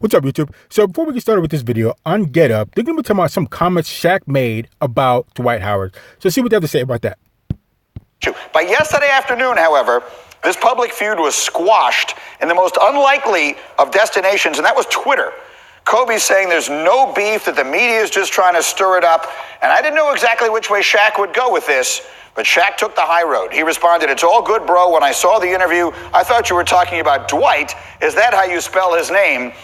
What's up, YouTube? So before we get started with this video, on Get Up, they're going to be talking about some comments Shaq made about Dwight Howard. So see what they have to say about that. By yesterday afternoon, however, this public feud was squashed in the most unlikely of destinations, and that was Twitter. Kobe's saying there's no beef, that the media is just trying to stir it up, and I didn't know exactly which way Shaq would go with this, but Shaq took the high road. He responded, "It's all good, bro. When I saw the interview, I thought you were talking about Dwight. Is that how you spell his name?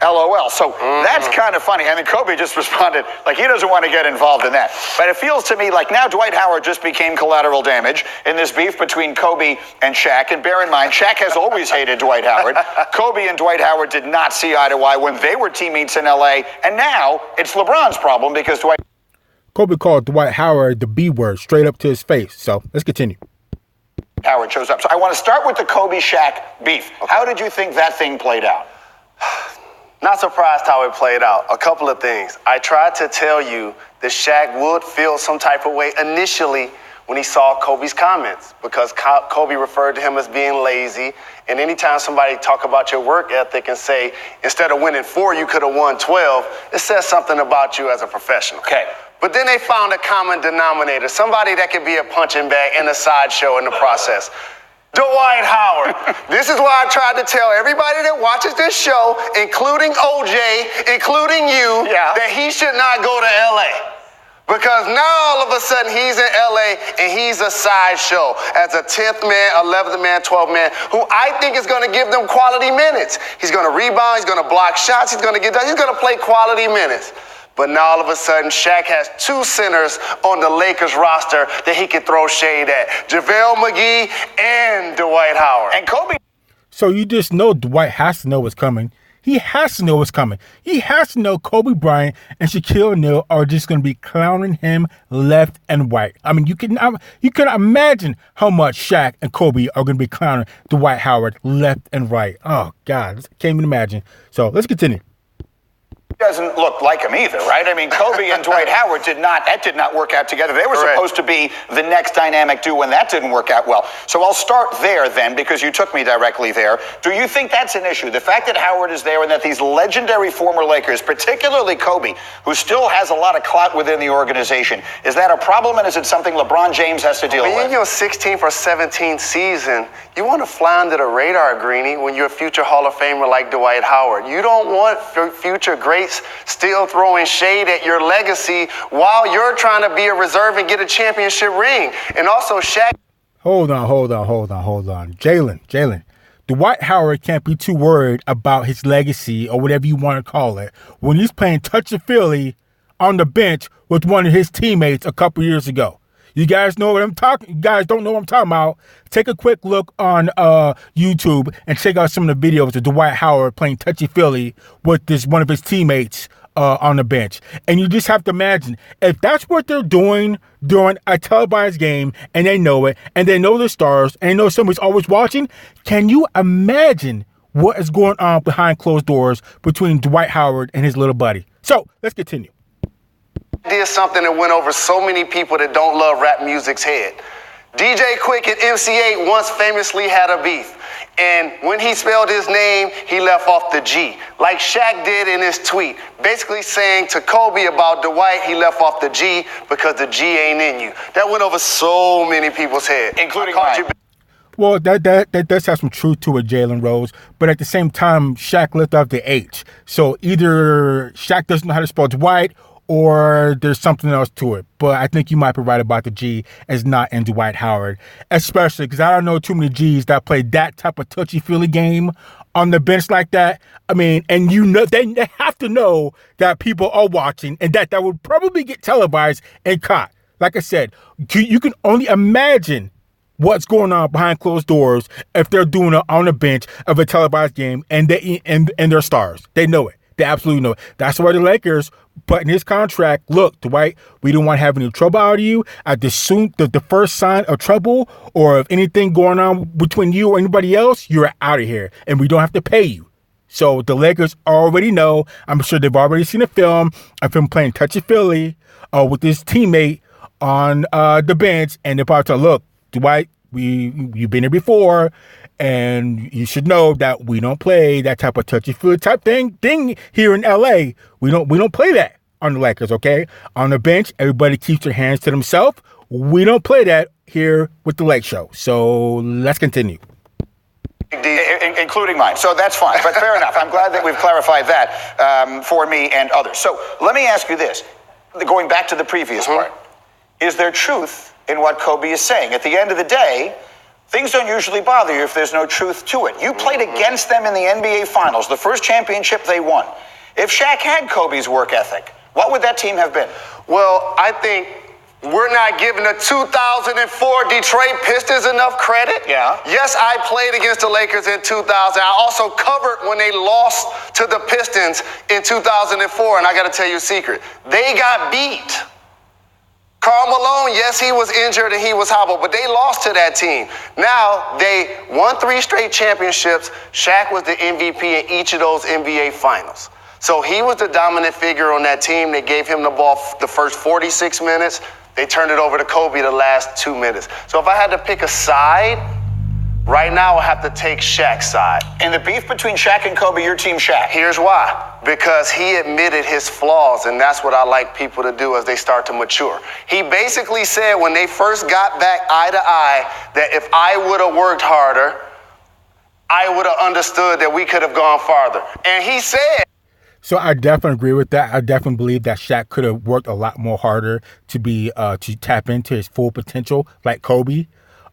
LOL." So that's kind of funny. And then Kobe just responded like he doesn't want to get involved in that. But it feels to me like now Dwight Howard just became collateral damage in this beef between Kobe and Shaq. And bear in mind, Shaq has always hated Dwight Howard. Kobe and Dwight Howard did not see eye to eye when they were teammates in LA. And now it's LeBron's problem because Kobe called Dwight Howard the B word straight up to his face. So let's continue. Howard shows up. So I want to start with the Kobe-Shaq beef. Okay. How did you think that thing played out? Not surprised how it played out. A couple of things. I tried to tell you that Shaq would feel some type of way initially when he saw Kobe's comments, because Kobe referred to him as being lazy. And anytime somebody talk about your work ethic and say, instead of winning 4, you could have won 12, it says something about you as a professional. Okay. But then they found a common denominator, somebody that could be a punching bag and a sideshow in the process. Dwight Howard. This is why I tried to tell everybody that watches this show, including OJ, including you, that he should not go to LA. Because now all of a sudden he's in LA and he's a sideshow as a 10th man, 11th man, 12th man, who I think is going to give them quality minutes. He's going to rebound, he's going to block shots, he's going to get done, he's going to play quality minutes. But now all of a sudden, Shaq has 2 centers on the Lakers roster that he can throw shade at. JaVale McGee and Dwight Howard. And Kobe. So you just know Dwight has to know what's coming. He has to know what's coming. He has to know Kobe Bryant and Shaquille O'Neal are just going to be clowning him left and right. I mean, you can imagine how much Shaq and Kobe are going to be clowning Dwight Howard left and right. Oh, God. Can't even imagine. So let's continue. Doesn't look like him either, right? I mean, Kobe and Dwight Howard did not work out together. They were supposed to be the next dynamic duo, and that didn't work out well. So I'll start there then, because you took me directly there. Do you think that's an issue? The fact that Howard is there and that these legendary former Lakers, particularly Kobe, who still has a lot of clout within the organization, is that a problem, and is it something LeBron James has to deal with? When you're in your 16th or 17th season, you want to fly under the radar, Greenie, when you're a future Hall of Famer like Dwight Howard. You don't want future greats still throwing shade at your legacy while you're trying to be a reserve and get a championship ring. And also, Shaq. Hold on. Jalen. Dwight Howard can't be too worried about his legacy or whatever you want to call it when he's playing touchy-feely on the bench with one of his teammates a couple years ago. You guys know what I'm talking. You guys don't know what I'm talking about. Take a quick look on YouTube and check out some of the videos of Dwight Howard playing touchy-feely with one of his teammates on the bench. And you just have to imagine, if that's what they're doing during a televised game, and they know it, and they know the stars, and they know somebody's always watching, can you imagine what is going on behind closed doors between Dwight Howard and his little buddy? So let's continue. Did something that went over so many people that don't love rap music's head. DJ Quick and MC8 once famously had a beef. And when he spelled his name, he left off the G, like Shaq did in his tweet, basically saying to Kobe about Dwight, he left off the G because the G ain't in you. That went over so many people's head, including mine. Well, that does have some truth to it, Jalen Rose. But at the same time, Shaq left off the H. So either Shaq doesn't know how to spell Dwight, or there's something else to it. But I think you might be right about the G as not in Dwight Howard, especially because I don't know too many G's that play that type of touchy-feely game on the bench like that. I mean, and you know, they have to know that people are watching and that would probably get televised and caught. Like I said, you can only imagine what's going on behind closed doors if they're doing it on the bench of a televised game and they're stars. They know it. They absolutely know it. That's why the Lakers put in his contract, look, Dwight, we don't want to have any trouble out of you. At the first sign of trouble or of anything going on between you or anybody else, you're out of here and we don't have to pay you. So the Lakers already know. I'm sure they've already seen a film of him playing touchy-feely with his teammate on the bench. And they're about to look, Dwight, you've been here before. And you should know that we don't play that type of touchy-feely type thing here in LA. We don't play that on the Lakers, okay? On the bench, everybody keeps their hands to themselves. We don't play that here with the Lake Show. So let's continue. Including mine. So that's fine. But fair enough. I'm glad that we've clarified that for me and others. So let me ask you this. Going back to the previous part. Is there truth in what Kobe is saying? At the end of the day, things don't usually bother you if there's no truth to it. You played against them in the NBA Finals, the first championship they won. If Shaq had Kobe's work ethic, what would that team have been? Well, I think we're not giving the 2004 Detroit Pistons enough credit. Yeah. Yes, I played against the Lakers in 2000. I also covered when they lost to the Pistons in 2004. And I got to tell you a secret. They got beat. Karl Malone, yes, he was injured and he was hobbled, but they lost to that team. Now, they won 3 straight championships. Shaq was the MVP in each of those NBA Finals. So he was the dominant figure on that team. They gave him the ball the first 46 minutes. They turned it over to Kobe the last 2 minutes. So if I had to pick a side, right now I have to take Shaq's side. In the beef between Shaq and Kobe, your team Shaq. Here's why. Because he admitted his flaws, and that's what I like people to do as they start to mature. He basically said when they first got back eye to eye that if I would have worked harder, I would have understood that we could have gone farther. And he said... So I definitely agree with that. I definitely believe that Shaq could have worked a lot more harder to tap into his full potential like Kobe.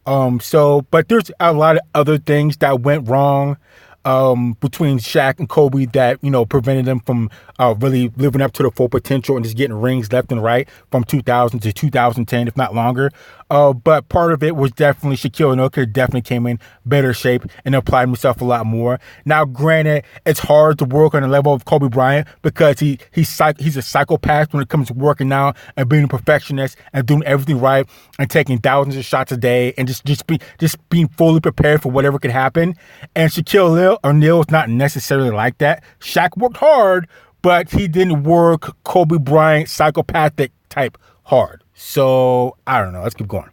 But there's a lot of other things that went wrong between Shaq and Kobe that, prevented them from really living up to their full potential and just getting rings left and right from 2000 to 2010, if not longer. But part of it was definitely Shaquille O'Neal could have definitely came in better shape and applied himself a lot more. Now, granted, it's hard to work on the level of Kobe Bryant because he's a psychopath when it comes to working out and being a perfectionist and doing everything right and taking thousands of shots a day and just being fully prepared for whatever could happen. And Shaquille O'Neal is not necessarily like that. Shaq worked hard, but he didn't work Kobe Bryant psychopathic type hard. So, I don't know. Let's keep going.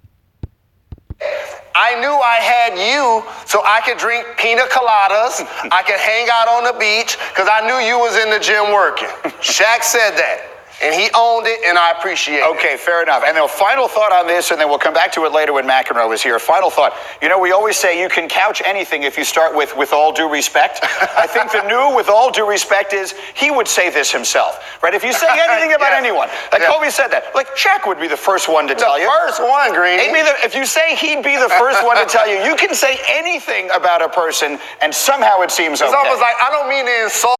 I knew I had you so I could drink pina coladas. I could hang out on the beach because I knew you was in the gym working. Shaq said that. And he owned it, and I appreciate it. Okay, fair enough. And a final thought on this, and then we'll come back to it later when McEnroe is here. Final thought. We always say you can couch anything if you start with all due respect. I think the new with all due respect is he would say this himself, right? If you say anything about anyone, like Kobe said that, like Shaq would be the first one to tell you. The first one, Green. If you say he'd be the first one to tell you, you can say anything about a person, and somehow it seems okay. It's almost like, I don't mean to insult